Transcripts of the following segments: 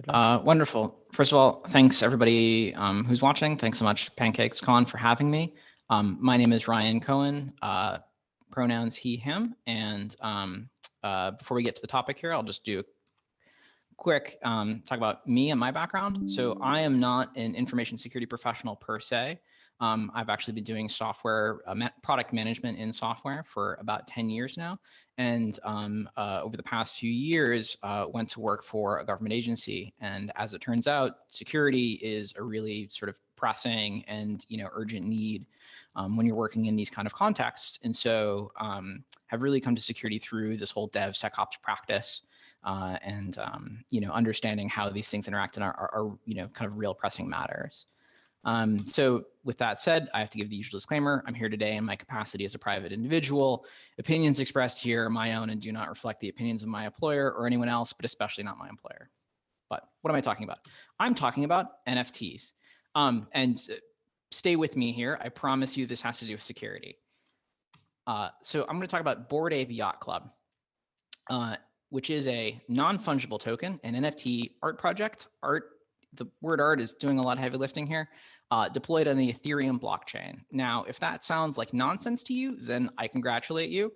Wonderful. First of all, thanks everybody who's watching. Thanks so much, PancakesCon, for having me. My name is Ryan Cohen, pronouns he, him. And before we get to the topic here, I'll just do a quick talk about me and my background. So I am not an information security professional per se. I've actually been doing software, product management in software for about 10 years now. And over the past few years, went to work for a government agency. And as it turns out, security is a really sort of pressing and urgent need when you're working in these kind of contexts. And so have really come to security through this whole DevSecOps practice. And understanding how these things interact and are kind of real pressing matters. So with that said, I have to give the usual disclaimer. I'm here today in my capacity as a private individual. Opinions expressed here are my own and do not reflect the opinions of my employer or anyone else, but especially not my employer. But what am I talking about? I'm talking about NFTs. And stay with me here. I promise you this has to do with security. So I'm going to talk about Bored Ape Yacht Club, which is a non-fungible token, an NFT art project. The word art is doing a lot of heavy lifting here, deployed on the Ethereum blockchain. Now, if that sounds like nonsense to you, then I congratulate you.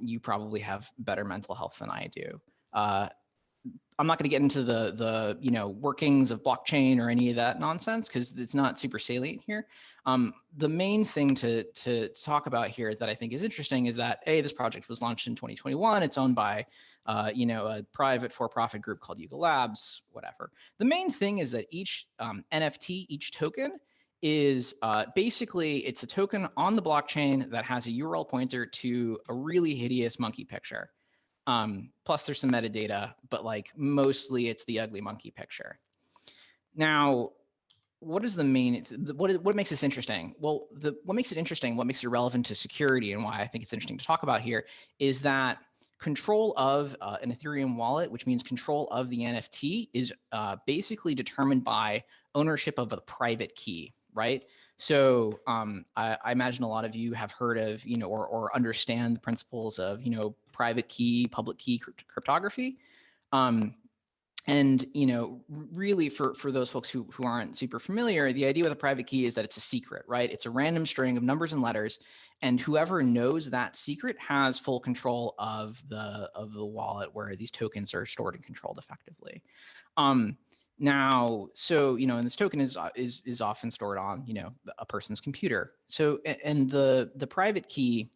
You probably have better mental health than I do. I'm not going to get into the workings of blockchain or any of that nonsense because it's not super salient here. The main thing to talk about here that I think is interesting is that this project was launched in 2021. It's owned by a private for-profit group called Yuga Labs, whatever. The main thing is that each NFT, each token is basically, it's a token on the blockchain that has a URL pointer to a really hideous monkey picture. Plus there's some metadata, but like mostly it's the ugly monkey picture. Now, what is the main, what makes this interesting? Well, what makes it interesting, what makes it relevant to security and why I think it's interesting to talk about here is that control of an Ethereum wallet, which means control of the NFT, is basically determined by ownership of a private key, right? So I imagine a lot of you have heard of, or understand the principles of, private key, public key cryptography. And really for those folks who aren't super familiar, the idea with a private key is that it's a secret, right? It's a random string of numbers and letters, and whoever knows that secret has full control of the wallet where these tokens are stored and controlled effectively. Now, so and this token is often stored on a person's computer. So and the private key,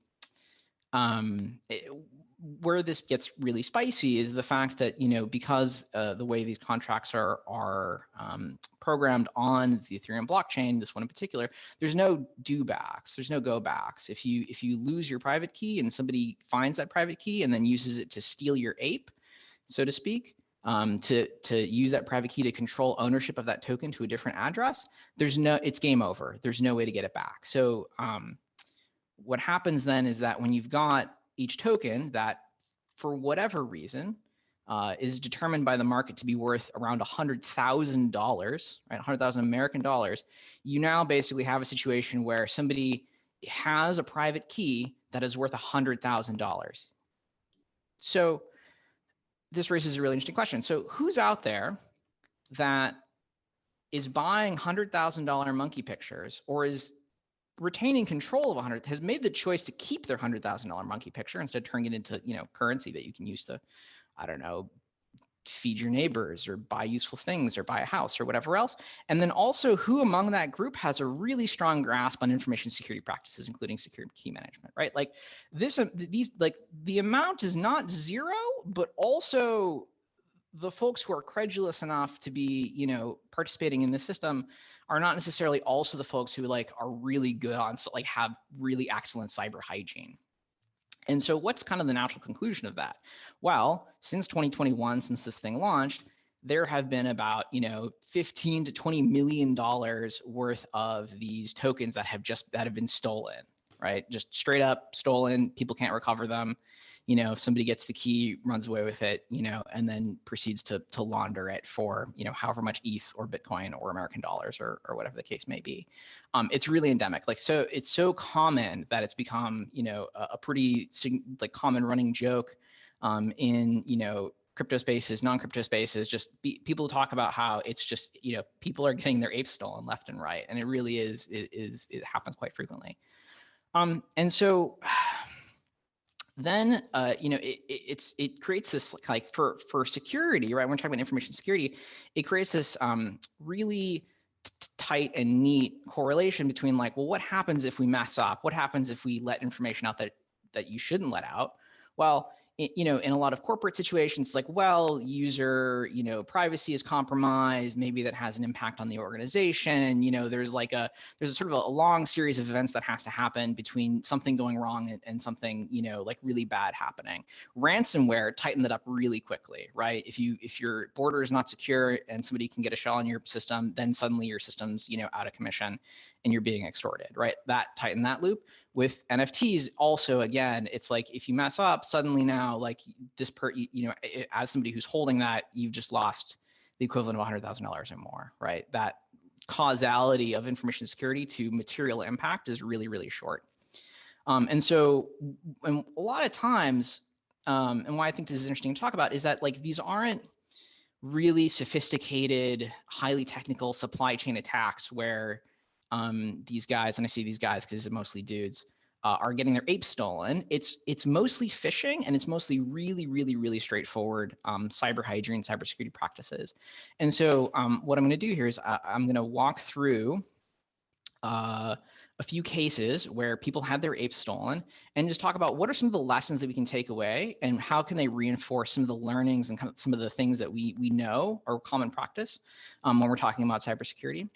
where this gets really spicy is the fact that because the way these contracts are programmed on the Ethereum blockchain, this one in particular, there's no do backs, there's no go backs. If you lose your private key and somebody finds that private key and then uses it to steal your ape, so to speak, to use that private key to control ownership of that token to a different address, it's game over. There's no way to get it back. So what happens then is that when you've got each token that, for whatever reason, is determined by the market to be worth around $100,000, right? 100,000 American dollars. You now basically have a situation where somebody has a private key that is worth $100,000. So this raises a really interesting question. So who's out there that is buying $100,000 monkey pictures, or is retaining control of has made the choice to keep their $100,000 monkey picture instead of turning it into currency that you can use to, I don't know, feed your neighbors or buy useful things or buy a house or whatever else? And then also, who among that group has a really strong grasp on information security practices, including secure key management, right? Like the amount is not zero, but also the folks who are credulous enough to be participating in the system are not necessarily also the folks who are really good on have really excellent cyber hygiene. And so what's kind of the natural conclusion of that? Well, since 2021, since this thing launched, there have been about $15 to $20 million worth of these tokens that have been stolen, right? Just straight up stolen. People can't recover them. If somebody gets the key, runs away with it, and then proceeds to launder it for, however much ETH or Bitcoin or American dollars or whatever the case may be. It's really endemic. So it's so common that it's become, a pretty common running joke in, crypto spaces, non-crypto spaces, just people talk about how it's just, people are getting their apes stolen left and right. And it really it happens quite frequently. And so then, it creates this, like, for security, right? When we're talking about information security, it creates this really tight and neat correlation between, like, well, what happens if we mess up? What happens if we let information out that you shouldn't let out? Well, in a lot of corporate situations, it's like, well, user, privacy is compromised. Maybe that has an impact on the organization. There's a sort of a long series of events that has to happen between something going wrong and something, like, really bad happening. Ransomware tightened that up really quickly, right? If your border is not secure and somebody can get a shell on your system, then suddenly your system's, out of commission and you're being extorted, right? That tightened that loop. With NFTs, also, again, it's like, if you mess up, suddenly now, like, this as somebody who's holding that, you've just lost the equivalent of $100,000 or more, right? That causality of information security to material impact is really, really short. And so, and a lot of times, and why I think this is interesting to talk about, is that, like, these aren't really sophisticated, highly technical supply chain attacks where these guys, and I say these guys because it's mostly dudes, are getting their apes stolen. It's mostly phishing, and it's mostly really, really, really straightforward cyber hygiene, cybersecurity practices. And so what I'm going to do here is I'm going to walk through a few cases where people had their apes stolen, and just talk about what are some of the lessons that we can take away, and how can they reinforce some of the learnings and kind of some of the things that we know are common practice when we're talking about cybersecurity.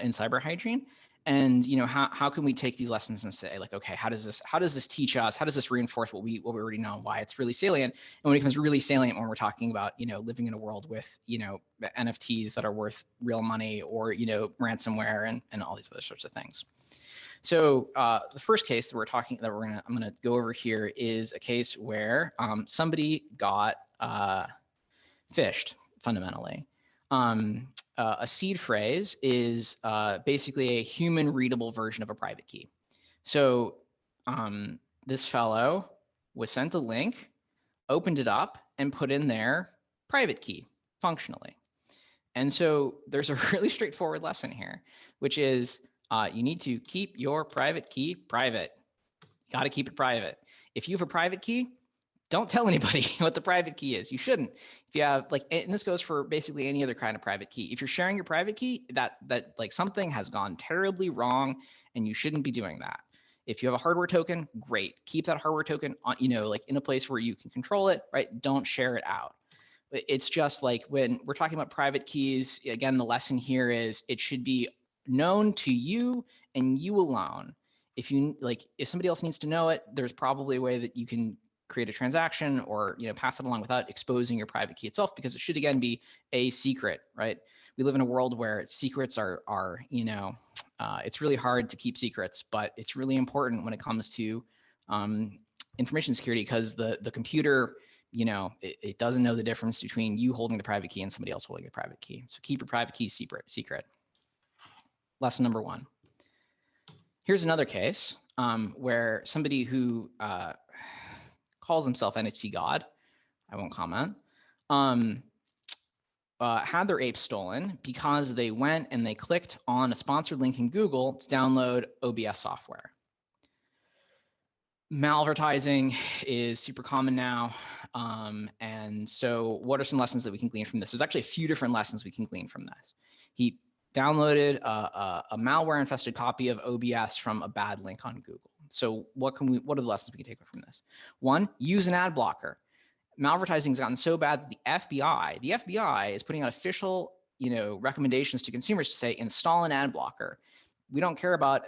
In cyber hygiene, and how can we take these lessons and say, like, okay, how does this teach us? How does this reinforce what we already know, and why it's really salient? And when it becomes really salient, when we're talking about living in a world with NFTs that are worth real money, or ransomware and all these other sorts of things. So the first case that I'm gonna go over here is a case where somebody got phished fundamentally. A seed phrase is basically a human readable version of a private key. So this fellow was sent a link, opened it up, and put in their private key functionally. And so there's a really straightforward lesson here, which is you need to keep your private key private. You got to keep it private. If you have a private key, don't tell anybody what the private key is. You shouldn't. If you have, like, and this goes for basically any other kind of private key. If you're sharing your private key, that like, something has gone terribly wrong, and you shouldn't be doing that. If you have a hardware token, great. Keep that hardware token on, like, in a place where you can control it, right? Don't share it out. It's just like, when we're talking about private keys, again, the lesson here is it should be known to you and you alone. If somebody else needs to know it, there's probably a way that you can create a transaction or pass it along without exposing your private key itself, because it should, again, be a secret, right? We live in a world where secrets are it's really hard to keep secrets, but it's really important when it comes to information security, because the computer, it doesn't know the difference between you holding the private key and somebody else holding the private key. So keep your private key secret. Lesson number one. Here's another case where somebody who calls himself NFT God, I won't comment, had their apes stolen because they went and they clicked on a sponsored link in Google to download OBS software. Malvertising is super common now. And so what are some lessons that we can glean from this? There's actually a few different lessons we can glean from this. He downloaded a malware-infested copy of OBS from a bad link on Google. So what are the lessons we can take from this? One, use an ad blocker. Malvertising has gotten so bad that the FBI is putting out official, recommendations to consumers to say, install an ad blocker. We don't care about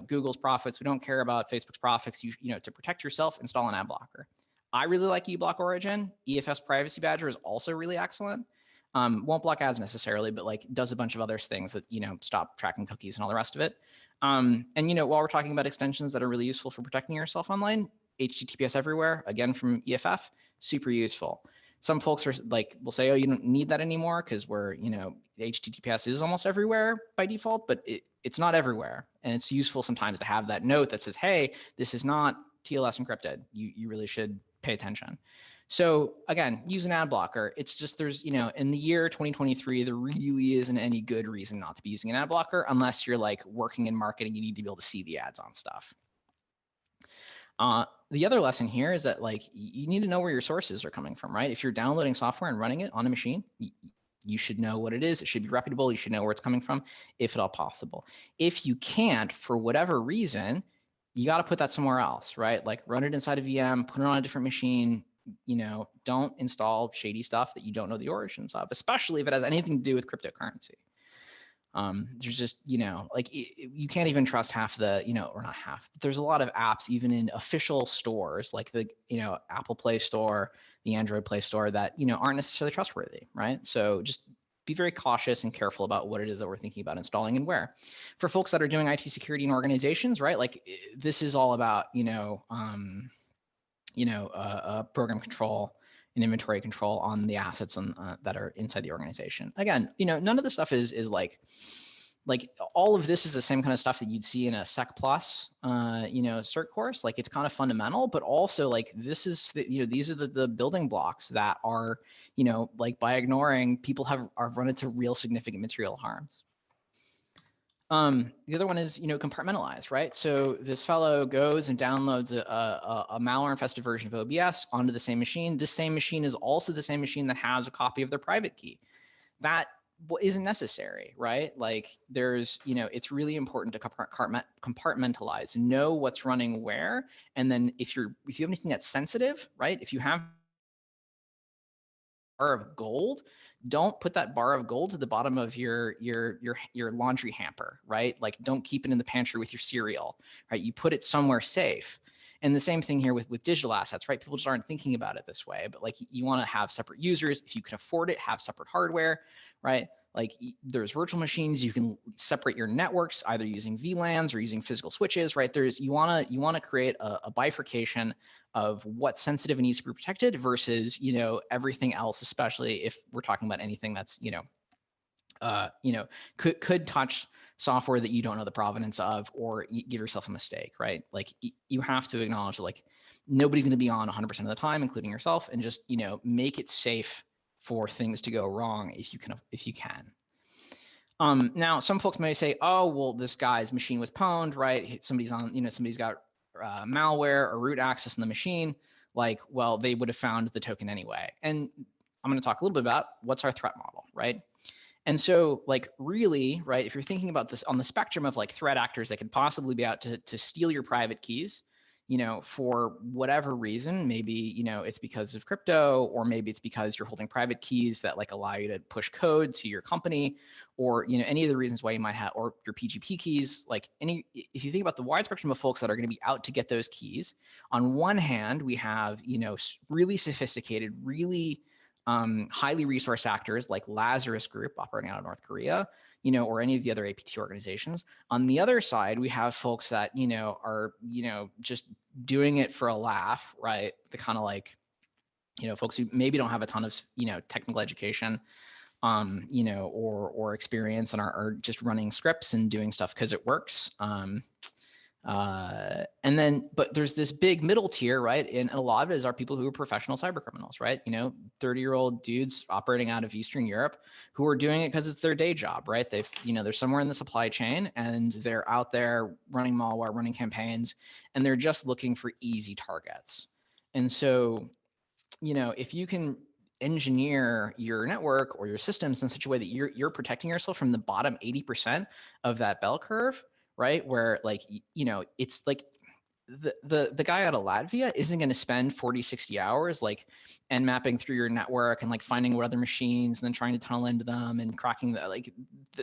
Google's profits. We don't care about Facebook's profits. To protect yourself, install an ad blocker. I really like eBlock Origin. EFS Privacy Badger is also really excellent. Won't block ads necessarily, but does a bunch of other things that stop tracking cookies and all the rest of it. And while we're talking about extensions that are really useful for protecting yourself online, HTTPS everywhere, again from EFF, super useful. Some folks will say, oh, you don't need that anymore because HTTPS is almost everywhere by default, but it's not everywhere, and it's useful sometimes to have that note that says, hey, this is not TLS encrypted. You really should pay attention. So again, use an ad blocker. It's just there's, in the year 2023, there really isn't any good reason not to be using an ad blocker unless you're like working in marketing. You need to be able to see the ads on stuff. The other lesson here is that like you need to know where your sources are coming from, right? If you're downloading software and running it on a machine, you should know what it is. It should be reputable. You should know where it's coming from, if at all possible. If you can't, for whatever reason, you got to put that somewhere else, right? Like run it inside a VM, put it on a different machine. Don't install shady stuff that you don't know the origins of, especially if it has anything to do with cryptocurrency. There's just, like you can't even trust half the, or not half, but there's a lot of apps, even in official stores, like the, Apple Play Store, the Android Play Store that, aren't necessarily trustworthy, right? So just be very cautious and careful about what it is that we're thinking about installing and where. For folks that are doing IT security in organizations, right? Like this is all about, program control and inventory control on the assets that are inside the organization. Again, none of the stuff is like all of this is the same kind of stuff that you'd see in a Sec Plus, cert course. Like it's kind of fundamental, but also like this is these are the building blocks that are, like by ignoring, people have run into real significant material harms. The other one is, compartmentalize, right? So this fellow goes and downloads a malware-infested version of OBS onto the same machine. This same machine is also the same machine that has a copy of their private key. That isn't necessary, right? Like there's, it's really important to compartmentalize, know what's running where, and then if you have anything that's sensitive, right? If you have bar of gold, don't put that bar of gold to the bottom of your laundry hamper, right? Like don't keep it in the pantry with your cereal, right? You put it somewhere safe. And the same thing here with digital assets, right? People just aren't thinking about it this way, but like you want to have separate users. If you can afford it, have separate hardware, right? Like there's virtual machines, you can separate your networks either using VLANs or using physical switches, right? You want to create a bifurcation of what's sensitive and needs to be protected versus, everything else, especially if we're talking about anything that's, could touch software that you don't know the provenance of or give yourself a mistake, right? Like you have to acknowledge that like nobody's going to be on 100% of the time, including yourself, and just, make it safe for things to go wrong if you can. Now some folks may say, oh, well, this guy's machine was pwned, right? Somebody's got malware or root access in the machine. Like, well, they would have found the token anyway. And I'm going to talk a little bit about what's our threat model, right? And so like really, right, if you're thinking about this on the spectrum of like threat actors that could possibly be out to steal your private keys, for whatever reason, maybe, it's because of crypto, or maybe it's because you're holding private keys that like allow you to push code to your company, or, any of the reasons why you might have, or your PGP keys, like if you think about the wide spectrum of folks that are going to be out to get those keys, on one hand, we have, really sophisticated, really highly resourced actors like Lazarus Group operating out of North Korea, or any of the other APT organizations. On the other side, we have folks that, are, just doing it for a laugh, right? The kind of like, folks who maybe don't have a ton of, technical education, or experience and are just running scripts and doing stuff because it works. And then, but there's this big middle tier, right? And a lot of it is our people who are professional cyber criminals, right? 30-year-old dudes operating out of Eastern Europe who are doing it because it's their day job, right? They've, they're somewhere in the supply chain and they're out there running malware, running campaigns, and they're just looking for easy targets. And so, if you can engineer your network or your systems in such a way that you're protecting yourself from the bottom 80% of that bell curve, right? Where like, it's like the guy out of Latvia isn't going to spend 40, 60 hours like mapping through your network and like finding what other machines and then trying to tunnel into them and cracking that. Like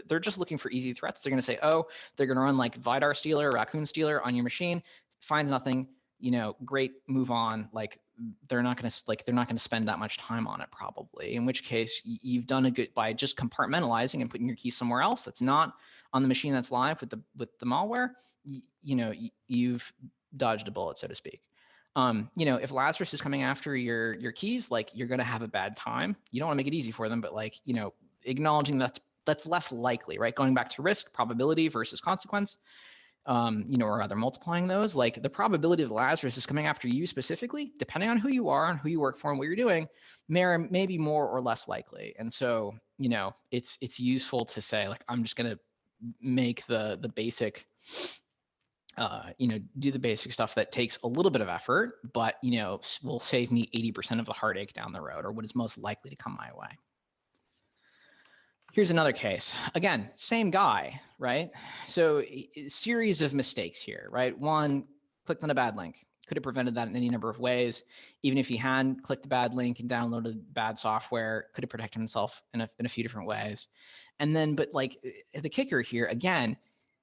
they're just looking for easy threats. They're going to say, oh, they're going to run like Vidar Stealer, Raccoon Stealer on your machine, finds nothing, great, move on. Like they're not going to spend that much time on it probably, in which case you've done a good by just compartmentalizing and putting your keys somewhere else that's not on the machine that's live with the malware. You've dodged a bullet, so to speak. If Lazarus is coming after your keys, like you're going to have a bad time. You don't want to make it easy for them, but like, acknowledging that's less likely, right? Going back to risk, probability versus consequence. or rather multiplying those, like the probability of Lazarus is coming after you specifically, depending on who you are and who you work for and what you're doing, may be more or less likely. And so, it's useful to say, like, I'm just going to make the basic, do the basic stuff that takes a little bit of effort, but, will save me 80% of the heartache down the road, or what is most likely to come my way. Here's another case. Again, same guy, right? So a series of mistakes here, right? One, clicked on a bad link. Could have prevented that in any number of ways. Even if he hadn't clicked a bad link and downloaded bad software, could have protected himself in a few different ways. And then, but like the kicker here, again,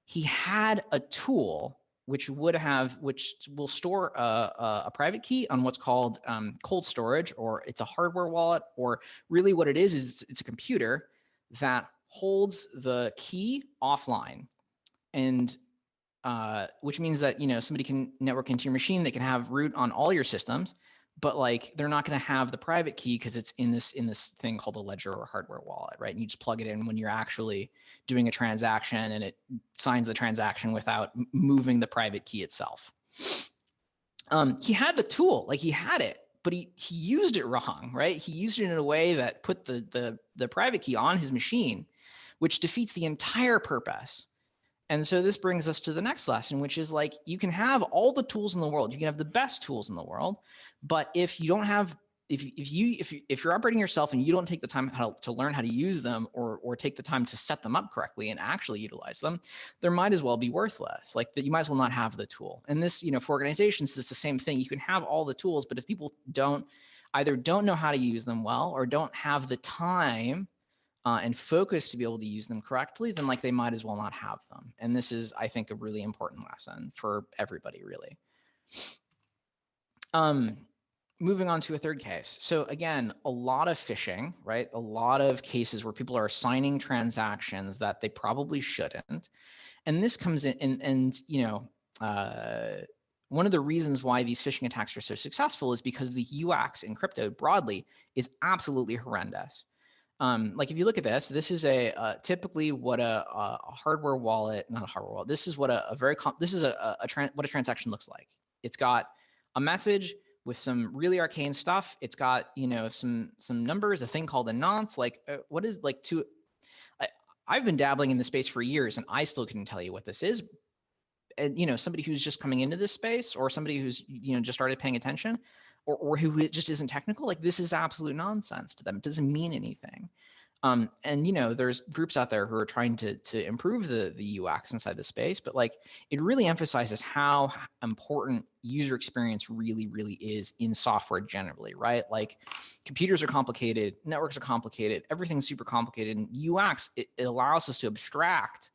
he had a tool which will store a private key on what's called cold storage, or it's a hardware wallet, or really what it is it's a computer that holds the key offline, and which means that somebody can network into your machine. They can have root on all your systems, but like they're not going to have the private key because it's in this thing called a ledger or hardware wallet, right? And you just plug it in when you're actually doing a transaction, and it signs the transaction without moving the private key itself. He had the tool, like he had it, but he used it wrong, right? He used it in a way that put the private key on his machine, which defeats the entire purpose. And so this brings us to the next lesson, which is like, you can have all the tools in the world, you can have the best tools in the world, but if you don't have, if you're operating yourself and you don't take the time to learn how to use them, or take the time to set them up correctly and actually utilize them, they might as well be worthless. Like that, you might as well not have the tool. And this, for organizations, it's the same thing. You can have all the tools, but if people either don't know how to use them well, or don't have the time and focus to be able to use them correctly, then like they might as well not have them. And this is, I think, a really important lesson for everybody, really. Moving on to a third case. So again, a lot of phishing, right? A lot of cases where people are signing transactions that they probably shouldn't. And this comes in, and one of the reasons why these phishing attacks are so successful is because the UX in crypto broadly is absolutely horrendous. Like if you look at this is typically what a hardware wallet, not a hardware wallet. This is what what a transaction looks like. It's got a message with some really arcane stuff. It's got some numbers, a thing called a nonce. Like what is like to? I've been dabbling in this space for years, and I still couldn't tell you what this is. And somebody who's just coming into this space, or somebody who's just started paying attention, or who just isn't technical, like this is absolute nonsense to them. It doesn't mean anything. And there's groups out there who are trying to improve the UX inside the space, but like it really emphasizes how important user experience really is in software generally, right? Like computers are complicated, networks are complicated, everything's super complicated, and UX it allows us to abstract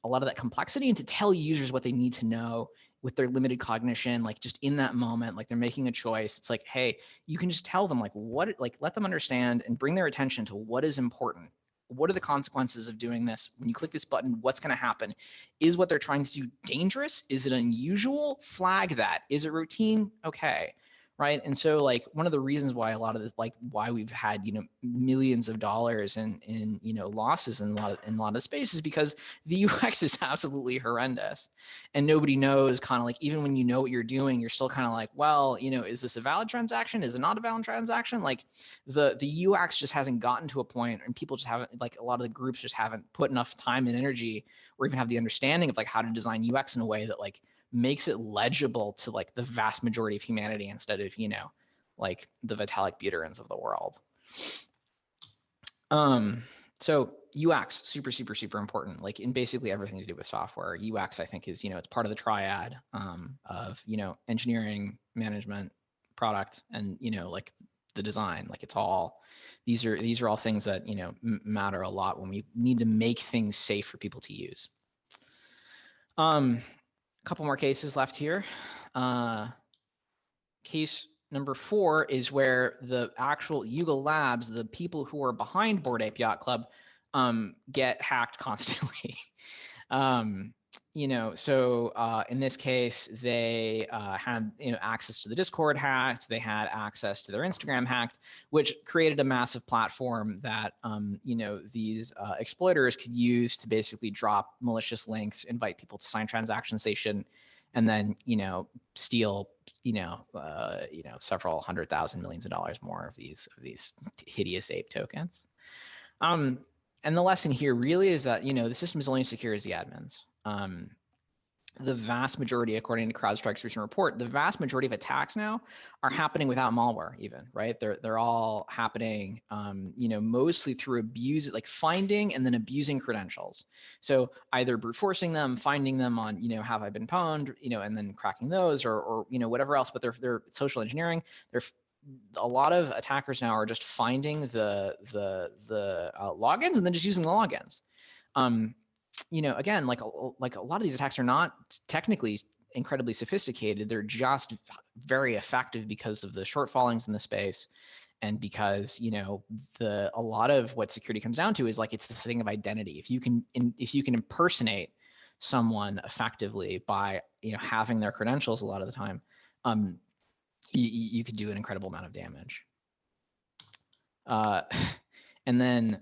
a lot of that complexity and to tell users what they need to know with their limited cognition, like just in that moment, like they're making a choice. It's like, hey, you can just tell them let them understand and bring their attention to what is important. What are the consequences of doing this? When you click this button, what's going to happen? Is what they're trying to do dangerous? Is it unusual? Flag that. Is it routine? Okay. Right. And so like one of the reasons why a lot of this, like why we've had, millions of dollars in losses in a lot of spaces, because the UX is absolutely horrendous, and nobody knows, kind of like, even when you know what you're doing, you're still kind of like, well, is this a valid transaction? Is it not a valid transaction? Like the UX just hasn't gotten to a point, and people just haven't, like a lot of the groups just haven't put enough time and energy, or even have the understanding of like how to design UX in a way that like makes it legible to like the vast majority of humanity, instead of like the Vitalik Buterins of the world. So UX, super important, like in basically everything to do with software. UX, I think, is it's part of the triad of engineering, management, product, and like the design. Like it's all, these are all things that matter a lot when we need to make things safe for people to use. Couple more cases left here. Case number 4 is where the actual Yuga Labs, the people who are behind Bored Ape Yacht Club, get hacked constantly. So in this case, they had access to the Discord hacked. They had access to their Instagram hacked, which created a massive platform that these exploiters could use to basically drop malicious links, invite people to sign transactions they shouldn't, and then steal several $100,000 millions of dollars more of these hideous ape tokens. And the lesson here really is that the system is only as secure as the admins. The vast majority, according to CrowdStrike's recent report, the vast majority of attacks now are happening without malware, even, right? They're all happening, mostly through like finding and then abusing credentials. So either brute forcing them, finding them on, have I been pwned, and then cracking those, or whatever else. But they're social engineering. A lot of attackers now are just finding the logins and then just using the logins. Again, like a lot of these attacks are not technically incredibly sophisticated. They're just very effective because of the shortfallings in the space, and because a lot of what security comes down to is like it's the thing of identity. If you can impersonate someone effectively by having their credentials a lot of the time, you could do an incredible amount of damage. And then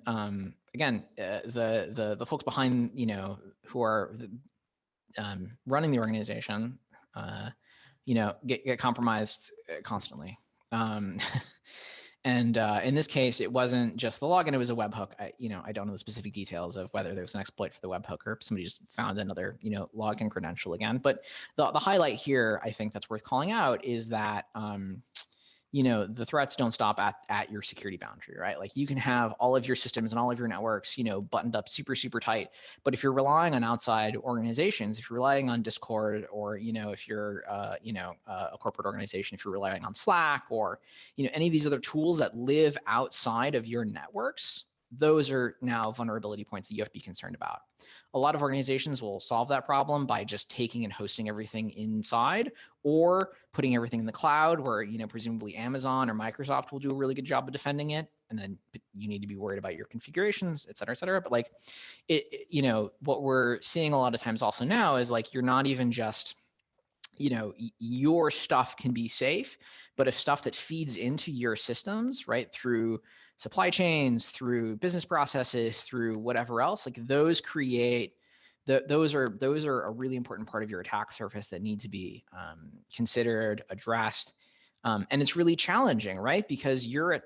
again, the folks behind who are running the organization get compromised constantly. And in this case, it wasn't just the login; it was a webhook. I don't know the specific details of whether there was an exploit for the webhook or somebody just found another login credential again. But the highlight here, I think, that's worth calling out is that the threats don't stop at your security boundary, right? Like you can have all of your systems and all of your networks, buttoned up super, super tight. But if you're relying on outside organizations, if you're relying on Discord, or, if you're, a corporate organization, if you're relying on Slack or, any of these other tools that live outside of your networks, those are now vulnerability points that you have to be concerned about. A lot of organizations will solve that problem by just taking and hosting everything inside, or putting everything in the cloud where, presumably Amazon or Microsoft will do a really good job of defending it. And then you need to be worried about your configurations, et cetera, et cetera. But like what we're seeing a lot of times also now is like, you're not even just, your stuff can be safe, but if stuff that feeds into your systems, right, through supply chains, through business processes, through whatever else, like those create those are a really important part of your attack surface that need to be considered, addressed, and it's really challenging, right? Because you're at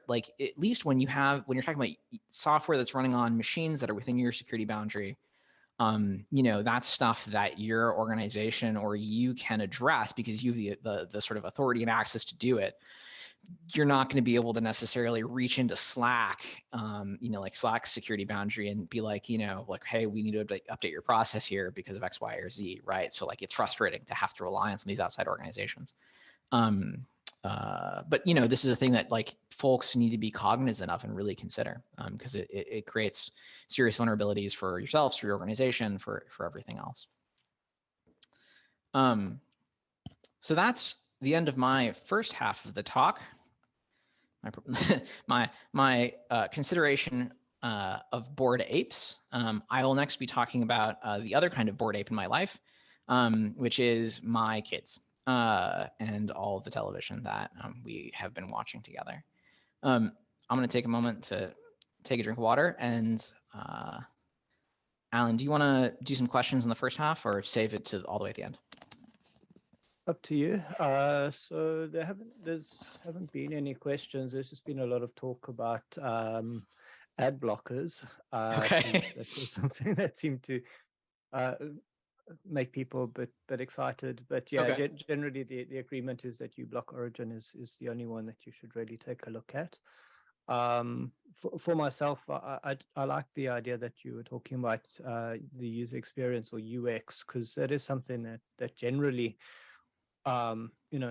least when you're talking about software that's running on machines that are within your security boundary, that's stuff that your organization or you can address because you have the sort of authority and access to do it. You're not going to be able to necessarily reach into Slack, like Slack's security boundary and be like, hey, we need to update your process here because of X, Y, or Z, right? So like it's frustrating to have to rely on some of these outside organizations. But this is a thing that like folks need to be cognizant of and really consider, because it creates serious vulnerabilities for yourselves, for your organization, for everything else. So that's the end of my first half of the talk. My consideration of bored apes. I will next be talking about the other kind of bored ape in my life, which is my kids and all of the television that we have been watching together. I'm going to take a moment to take a drink of water. And Alan, do you want to do some questions in the first half or save it to all the way at the end? Up to you. So there haven't been any questions. There's just been a lot of talk about ad blockers. Okay. That was something that seemed to make people a bit excited. But yeah, Okay. generally the agreement is that uBlock Origin is the only one that you should really take a look at. For myself, I like the idea that you were talking about the user experience or UX, because that is something that generally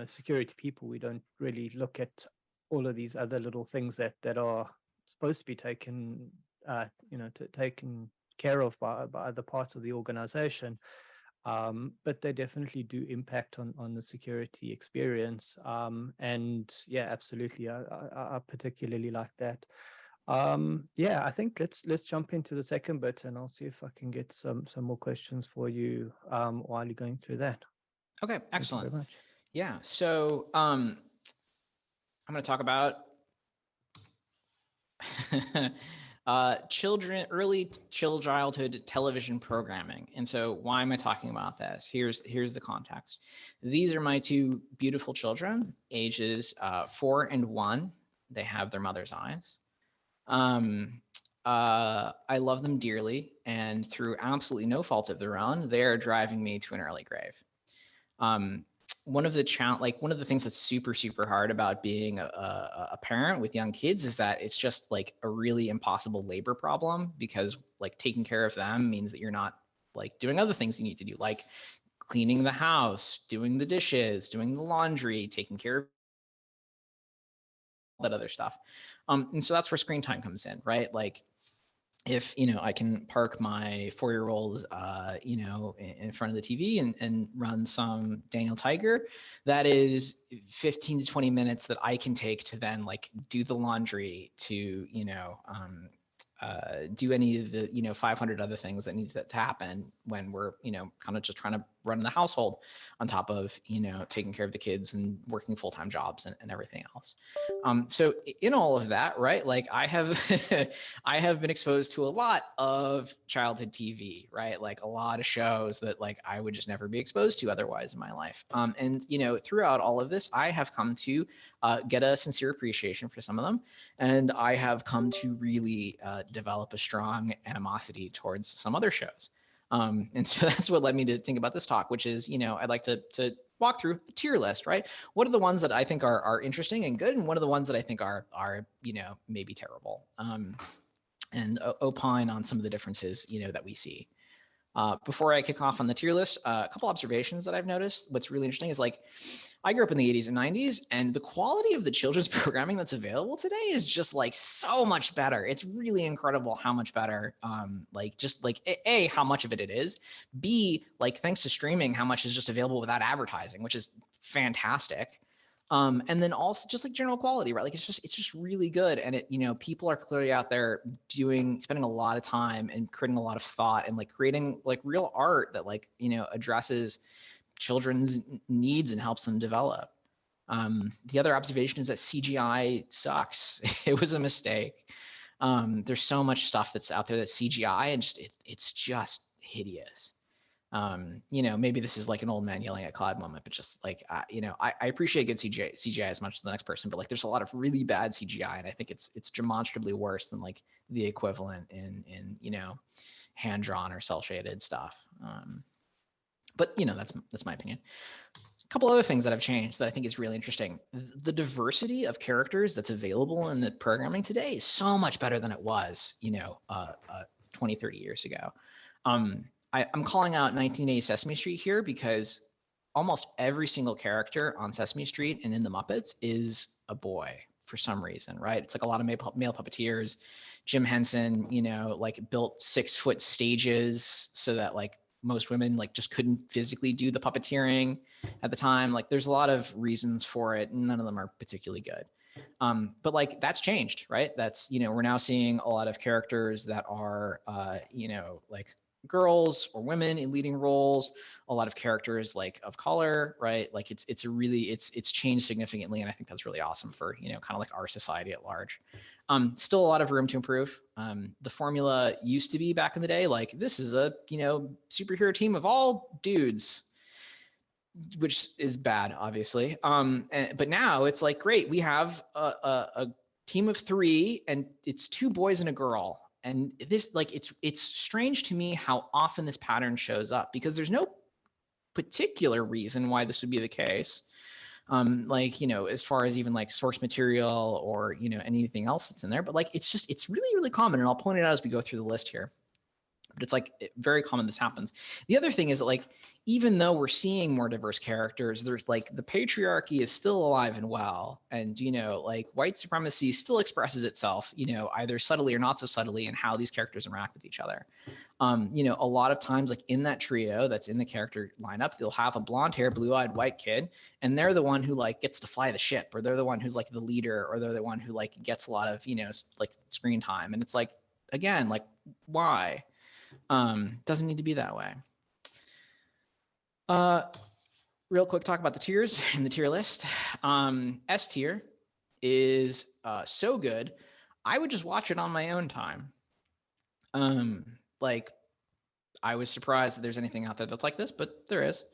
security people, we don't really look at all of these other little things that are supposed to be taken taken care of by other parts of the organization, but they definitely do impact on the security experience. And yeah, absolutely, I particularly like that. Yeah, I think let's jump into the second bit, and I'll see if I can get some more questions for you while you're going through that. Okay, Thank you excellent. very much. Yeah, so I'm going to talk about early childhood television programming. And so why am I talking about this? Here's the context. These are my two beautiful children, ages 4 and 1. They have their mother's eyes. I love them dearly, and through absolutely no fault of their own, they are driving me to an early grave. One of the things that's super hard about being a parent with young kids is that it's just like a really impossible labor problem, because like taking care of them means that you're not like doing other things you need to do, like cleaning the house, doing the dishes, doing the laundry, taking care of that other stuff. And so that's where screen time comes in, right? Like if I can park my 4-year-old in front of the TV and run some Daniel Tiger, that is 15 to 20 minutes that I can take to then like do the laundry, to do any of the 500 other things that needs to happen when we're kind of just trying to run the household, on top of taking care of the kids and working full-time jobs and everything else. So in all of that, right, like I have I have been exposed to a lot of childhood TV, right, like a lot of shows that like I would just never be exposed to otherwise in my life. And throughout all of this, I have come to get a sincere appreciation for some of them, and I have come to really develop a strong animosity towards some other shows. And so that's what led me to think about this talk, which is, I'd like to walk through a tier list, right? What are the ones that I think are interesting and good, and what are the ones that I think are maybe terrible, and opine on some of the differences that we see. Before I kick off on the tier list, a couple observations that I've noticed. What's really interesting is like, I grew up in the 80s and 90s, and the quality of the children's programming that's available today is just like so much better. It's really incredible how much better, like just like A, how much of it is, B, like thanks to streaming, how much is just available without advertising, which is fantastic. And then also just like general quality, right? Like it's just really good. And it, people are clearly out there spending a lot of time and creating a lot of thought and like creating like real art that like, addresses children's needs and helps them develop. The other observation is that CGI sucks. It was a mistake. There's so much stuff that's out there that's CGI, and it's just hideous. Maybe this is like an old man yelling at cloud moment, but just like, I appreciate good CGI as much as the next person, but like there's a lot of really bad CGI, and I think it's demonstrably worse than like the equivalent in hand drawn or cel shaded stuff. But that's my opinion. A couple other things that have changed that I think is really interesting. The diversity of characters that's available in the programming today is so much better than it was, 20, 30 years ago. I'm calling out 1980 Sesame Street here because almost every single character on Sesame Street and in the Muppets is a boy for some reason, right? It's like a lot of male puppeteers. Jim Henson, like built 6-foot stages so that like most women like just couldn't physically do the puppeteering at the time. Like there's a lot of reasons for it, and none of them are particularly good. But like that's changed, right? That's, we're now seeing a lot of characters that are, like girls or women in leading roles, a lot of characters like of color, right? Like it's changed significantly, and I think that's really awesome for kind of like our society at large. Still a lot of room to improve. The formula used to be back in the day like, this is a superhero team of all dudes, which is bad, obviously. But now it's like, great, we have a team of 3, and it's 2 boys and a girl. And this, like, it's strange to me how often this pattern shows up, because there's no particular reason why this would be the case. Like, as far as even like source material or, anything else that's in there, but like, it's really, really common. And I'll point it out as we go through the list here. But it's like very common this happens. The other thing is that like, even though we're seeing more diverse characters, there's like the patriarchy is still alive and well. And, you know, like white supremacy still expresses itself, you know, either subtly or not so subtly in how these characters interact with each other. You know, a lot of times like in that trio that's in the character lineup, they'll have a blonde hair, blue-eyed white kid, and they're the one who like gets to fly the ship, or they're the one who's like the leader, or they're the one who like gets a lot of, you know, like screen time. And it's like, again, like why? Doesn't need to be that way. Real quick talk about the tiers in the tier list. S tier is so good, I would just watch it on my own time. Like, I was surprised that there's anything out there that's like this, but there is.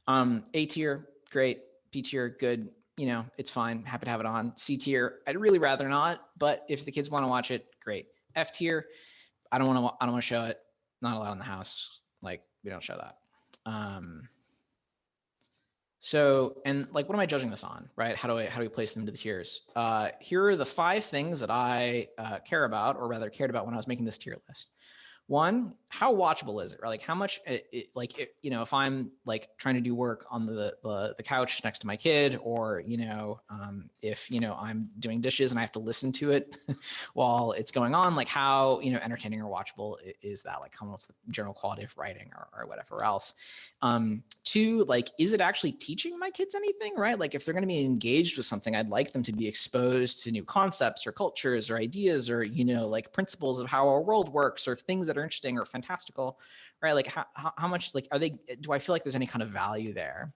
A tier, great. B tier, good. You know, it's fine. Happy to have it on. C tier, I'd really rather not, but if the kids want to watch it, great. F tier, I don't want to show it. Not allowed in the house. Like, we don't show that. So, and like, what am I judging this on, right? How do we place them into the tiers? Here are the 5 things that I care about, or rather cared about when I was making this tier list. One, how watchable is it? Right? Like, how much, you know, if I'm like trying to do work on the couch next to my kid, or, you know, if, you know, I'm doing dishes and I have to listen to it while it's going on, like how, you know, entertaining or watchable is that? Like, what's the general quality of writing or whatever else? 2, like, is it actually teaching my kids anything, right? Like, if they're going to be engaged with something, I'd like them to be exposed to new concepts or cultures or ideas, or, you know, like principles of how our world works, or things that are interesting or fantastical, right? Like, how much, like, do I feel like there's any kind of value there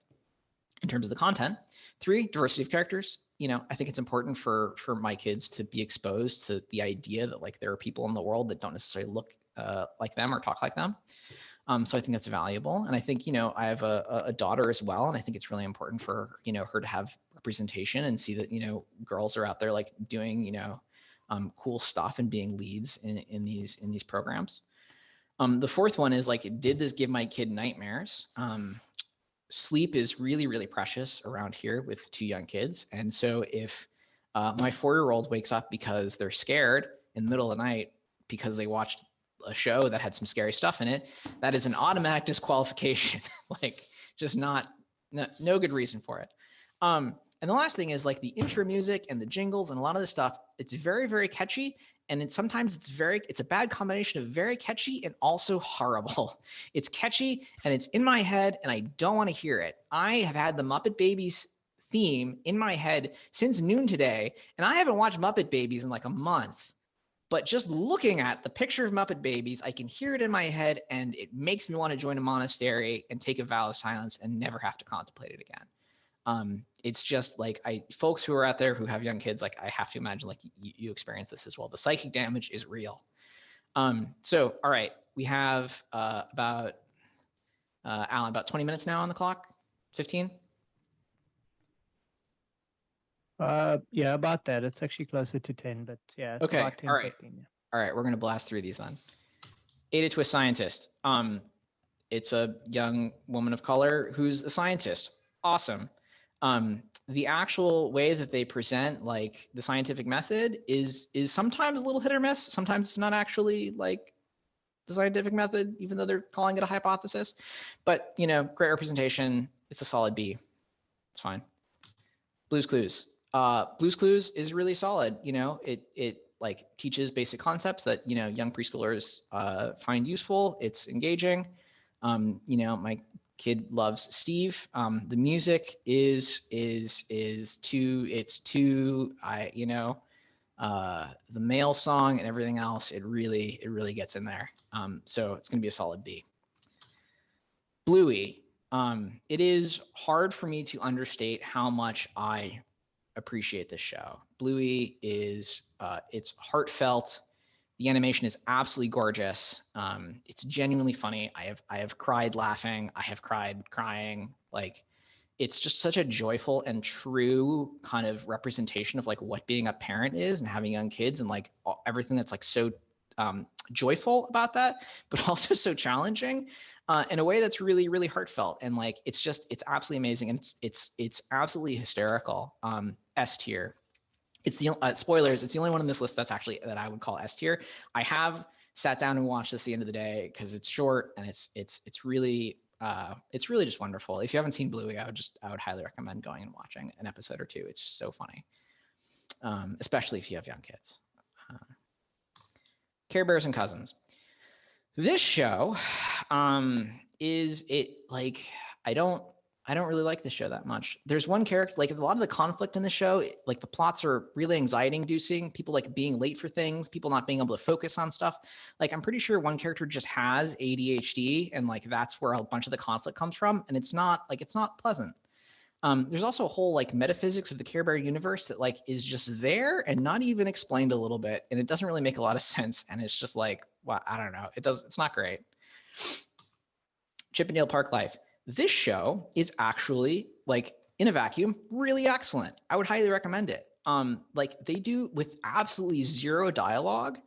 in terms of the content? 3, diversity of characters. You know, I think it's important for my kids to be exposed to the idea that like there are people in the world that don't necessarily look like them or talk like them. So I think that's valuable. And I think, you know, I have a daughter as well, and I think it's really important for, you know, her to have representation and see that, you know, girls are out there like doing, you know, cool stuff and being leads in these programs. The 4th one is like, did this give my kid nightmares? Sleep is really, really precious around here with 2 young kids. And so if my 4-year-old wakes up because they're scared in the middle of the night because they watched a show that had some scary stuff in it, that is an automatic disqualification. Like, just no good reason for it. And the last thing is like the intro music and the jingles and a lot of this stuff, it's very, very catchy. And sometimes it's a bad combination of very catchy and also horrible. It's catchy and it's in my head and I don't want to hear it. I have had the Muppet Babies theme in my head since noon today, and I haven't watched Muppet Babies in like a month. But just looking at the picture of Muppet Babies, I can hear it in my head, and it makes me want to join a monastery and take a vow of silence and never have to contemplate it again. It's just like, folks who are out there who have young kids, like, I have to imagine like you experience this as well. The psychic damage is real. So, all right, we have Alan, about 20 minutes now on the clock, 15? Yeah, about that. It's actually closer to 10, but yeah, it's okay. about 10, all right. 15. Yeah. All right, we're going to blast through these then. Ada Twist Scientist. It's a young woman of color who's a scientist. Awesome. The actual way that they present like the scientific method is sometimes a little hit or miss. Sometimes it's not actually like the scientific method, even though they're calling it a hypothesis. But, you know, great representation. It's a solid B. It's fine. Blue's Clues. Blue's Clues is really solid. You know, it like teaches basic concepts that, you know, young preschoolers find useful. It's engaging. You know, my kid loves Steve. The music is too, you know, the male song and everything else, it really gets in there. So it's going to be a solid B. Bluey. It is hard for me to understate how much I appreciate this show. Bluey is, it's heartfelt. The animation is absolutely gorgeous. It's genuinely funny. I have cried laughing. I have cried crying. Like, it's just such a joyful and true kind of representation of like what being a parent is and having young kids, and like everything that's like so joyful about that, but also so challenging in a way that's really heartfelt. And like, it's absolutely amazing. And it's absolutely hysterical. S tier. It's the spoilers. It's the only one in this list that's actually that I would call S tier. I have sat down and watched this at the end of the day because it's short and it's really just wonderful. If you haven't seen Bluey, I would highly recommend going and watching an episode or two. It's just so funny, especially if you have young kids. Care Bears and Cousins. This show is it like I don't really like this show that much. There's one character, like a lot of the conflict in the show, like the plots are really anxiety inducing, people like being late for things, people not being able to focus on stuff. Like I'm pretty sure one character just has ADHD and like that's where a bunch of the conflict comes from. And it's not pleasant. There's also a whole like metaphysics of the Care Bear universe that like is just there and not even explained a little bit. And it doesn't really make a lot of sense. And it's just like, well, I don't know. It's not great. Chip 'n Dale Park Life. This show is actually like in a vacuum, really excellent. I would highly recommend it. Like they do with absolutely zero dialogue.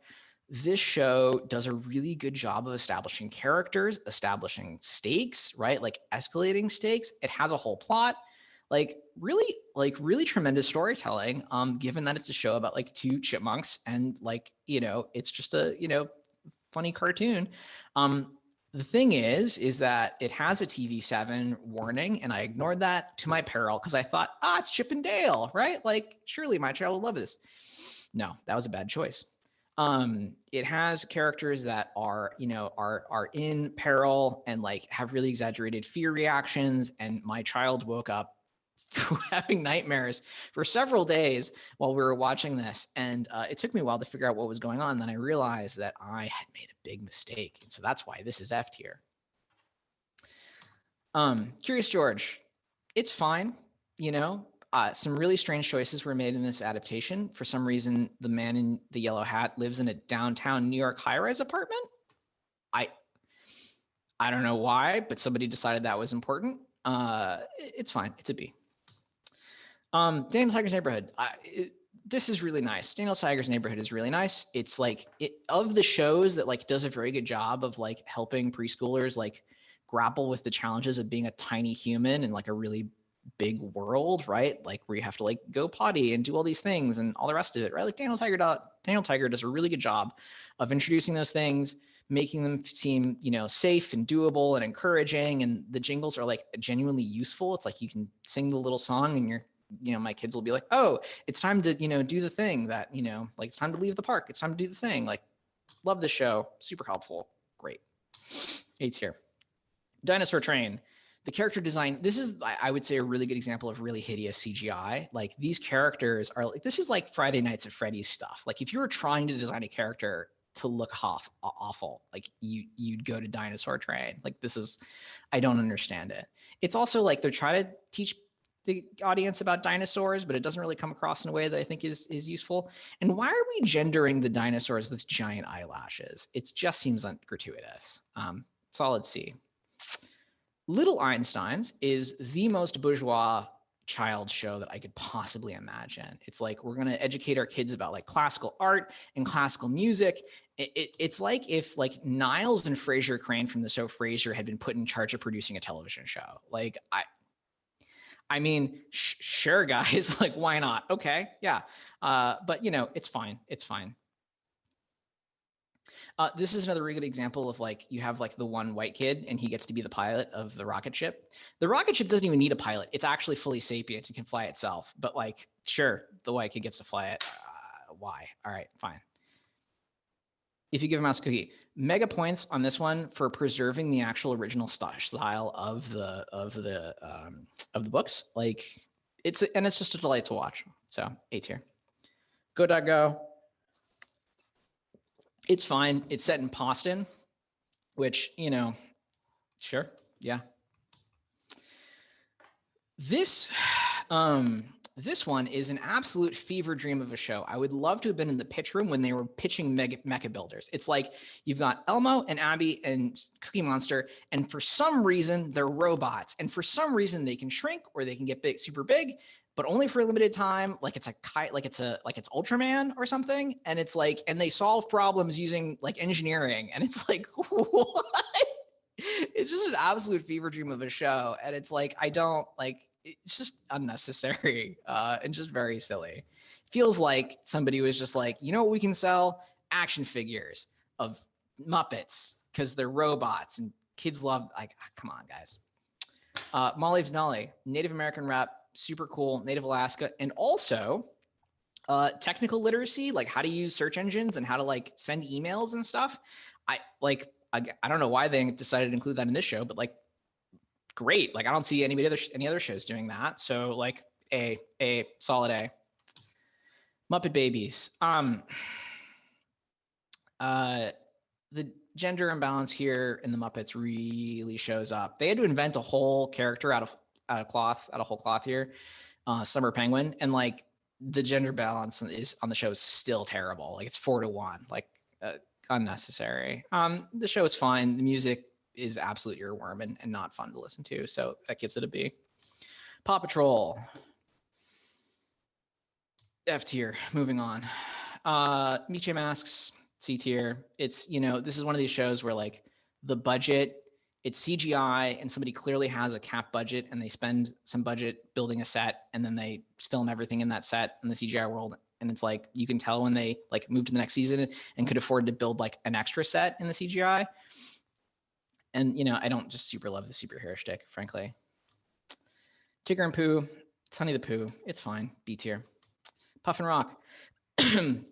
This show does a really good job of establishing characters, establishing stakes, right? Like escalating stakes. It has a whole plot. Like really tremendous storytelling, given that it's a show about like two chipmunks and like, it's just a, funny cartoon. The thing is that it has a TV7 warning, and I ignored that to my peril because I thought, it's Chip 'n Dale, right? Like, surely my child will love this. No, that was a bad choice. It has characters that are in peril and like have really exaggerated fear reactions, and my child woke up having nightmares for several days while we were watching this, and it took me a while to figure out what was going on. Then I realized that I had made a big mistake, and so that's why this is F tier. Curious George, it's fine. Some really strange choices were made in this adaptation. For some reason, the man in the yellow hat lives in a downtown New York high-rise apartment. I don't know why, but somebody decided that was important. It's fine. It's a B. Daniel Tiger's Neighborhood. This is really nice. Daniel Tiger's Neighborhood is really nice. It's like of the shows that like does a very good job of like helping preschoolers like grapple with the challenges of being a tiny human in like a really big world, right? Like where you have to like go potty and do all these things and all the rest of it, right? Like Daniel Tiger does a really good job of introducing those things, making them seem, safe and doable and encouraging. And the jingles are like genuinely useful. It's like you can sing the little song and my kids will be like, oh, it's time to, do the thing that, like it's time to leave the park. It's time to do the thing. Like, love this show. Super helpful. Great. 8's here. Dinosaur Train. The character design, this is, I would say, a really good example of really hideous CGI. Like these characters are like, this is like Friday Nights at Freddy's stuff. Like if you were trying to design a character to look awful, like you'd go to Dinosaur Train. Like I don't understand it. It's also like they're trying to teach the audience about dinosaurs, but it doesn't really come across in a way that I think is useful. And why are we gendering the dinosaurs with giant eyelashes? It just seems gratuitous. Solid C. Little Einsteins is the most bourgeois child show that I could possibly imagine. It's like we're going to educate our kids about like classical art and classical music. It's like if like Niles and Fraser Crane from the show Frasier had been put in charge of producing a television show. Like I mean, sure, guys, like, why not? Okay, yeah. But, it's fine. It's fine. This is another really good example of, like, you have, like, the one white kid, and he gets to be the pilot of the rocket ship. The rocket ship doesn't even need a pilot. It's actually fully sapient. It can fly itself. But, like, sure, the white kid gets to fly it. Why? All right, fine. If you give a mouse a cookie, mega points on this one for preserving the actual original style of the books. Like it's just a delight to watch. So 8's here. Go Dog Go. It's fine. It's set in Boston, which sure, yeah. This one is an absolute fever dream of a show. I would love to have been in the pitch room when they were pitching Mecha Builders. It's like you've got Elmo and Abby and Cookie Monster, and for some reason they're robots, and for some reason they can shrink or they can get big, super big, but only for a limited time. Like it's Ultraman or something, and it's like, and they solve problems using like engineering, and it's like what? It's just an absolute fever dream of a show, and it's like it's just unnecessary and just very silly. Feels like somebody was just like, what we can sell? Action figures of Muppets, because they're robots and kids love, like, come on, guys. Molly Denali, Native American rep, super cool, Native Alaska, and also technical literacy, like how to use search engines and how to like send emails and stuff. I don't know why they decided to include that in this show, but like, great. Like I don't see any other shows doing that. So like a solid A. Muppet Babies. The gender imbalance here in the Muppets really shows up. They had to invent a whole character out of whole cloth here, Summer Penguin, and like the gender balance is on the show is still terrible. Like it's 4-1, like unnecessary. The show is fine. The music is absolute earworm and not fun to listen to, so that gives it a B. Paw Patrol. F tier. Moving on. Miche Masks. C tier. It's, this is one of these shows where like the budget, it's CGI and somebody clearly has a cap budget and they spend some budget building a set and then they film everything in that set in the CGI world. And it's like, you can tell when they like moved to the next season and could afford to build like an extra set in the CGI. And, I don't just super love the superhero shtick, frankly. Tigger and Pooh, Sonny the Pooh, it's fine, B tier. Puff and Rock.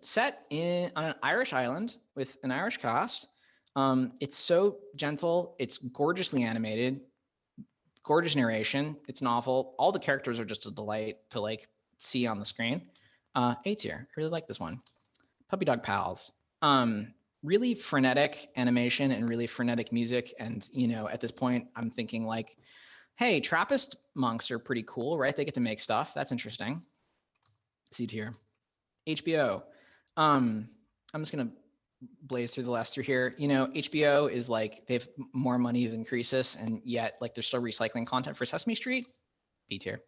Set on an Irish island with an Irish cast. It's so gentle. It's gorgeously animated. Gorgeous narration. It's novel. All the characters are just a delight to like see on the screen. A tier. I really like this one. Puppy Dog Pals. Really frenetic animation and really frenetic music. And at this point, I'm thinking like, hey, Trappist monks are pretty cool, right? They get to make stuff. That's interesting. C tier. HBO. I'm just gonna blaze through the last three here. HBO is like they have more money than Croesus, and yet like they're still recycling content for Sesame Street. B tier.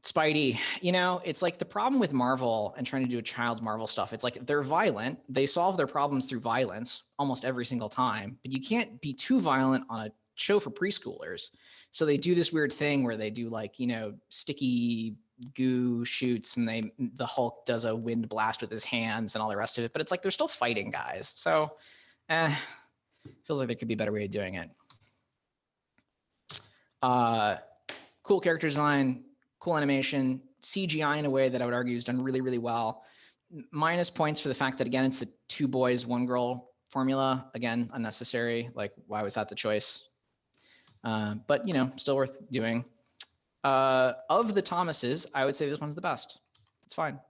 Spidey. It's like the problem with Marvel and trying to do a child's Marvel stuff. It's like they're violent. They solve their problems through violence almost every single time, but you can't be too violent on a show for preschoolers. So they do this weird thing where they do like, sticky goo shoots and the Hulk does a wind blast with his hands and all the rest of it, but it's like they're still fighting guys. So feels like there could be a better way of doing it. Cool character design, cool animation, CGI in a way that I would argue is done really, really well. Minus points for the fact that, again, it's the 2 boys, 1 girl formula. Again, unnecessary. Like, why was that the choice? But, still worth doing. Of the Thomases, I would say this one's the best. It's fine.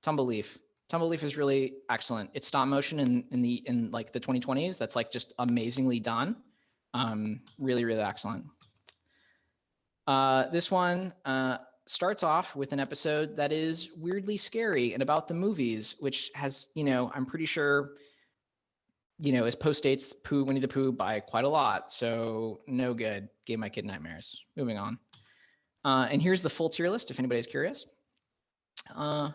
Tumbleleaf. Tumbleleaf is really excellent. It's stop motion in like the 2020s. That's like just amazingly done. Really, really excellent. This one starts off with an episode that is weirdly scary and about the movies, which has, I'm pretty sure, is postdates Winnie the Pooh by quite a lot. So no good. Gave my kid nightmares. Moving on. And here's the full tier list if anybody's curious. And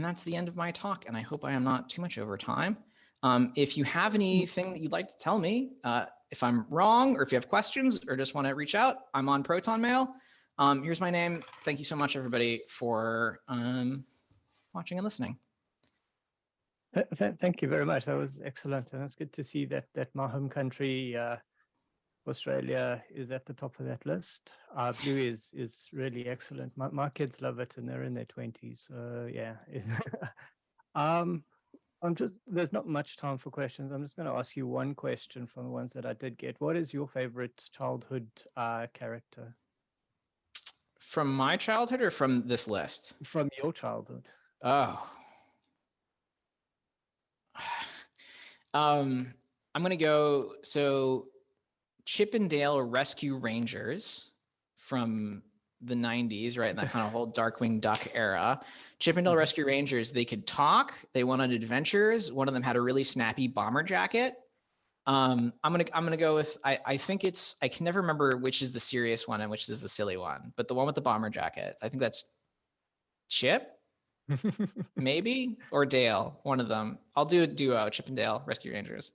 that's the end of my talk. And I hope I am not too much over time. If you have anything that you'd like to tell me, if I'm wrong or if you have questions or just want to reach out, I'm on Proton Mail. Here's my name. Thank you so much, everybody, for watching and listening. Thank you very much. That was excellent. And it's good to see that my home country, Australia, is at the top of that list. Blue is really excellent. My kids love it and they're in their 20s. So yeah. There's not much time for questions. I'm just going to ask you one question from the ones that I did get. What is your favorite childhood character? From my childhood or from this list? From your childhood. Oh. I'm going to go, so Chip and Dale Rescue Rangers from the 90s, right? In that kind of whole Darkwing Duck era. Chip and Dale Rescue Rangers, they could talk. They went on adventures. One of them had a really snappy bomber jacket. I'm gonna go with, I think it's, I can never remember which is the serious one and which is the silly one, but the one with the bomber jacket, I think that's Chip, maybe, or Dale, one of them. I'll do a duo, Chip and Dale Rescue Rangers.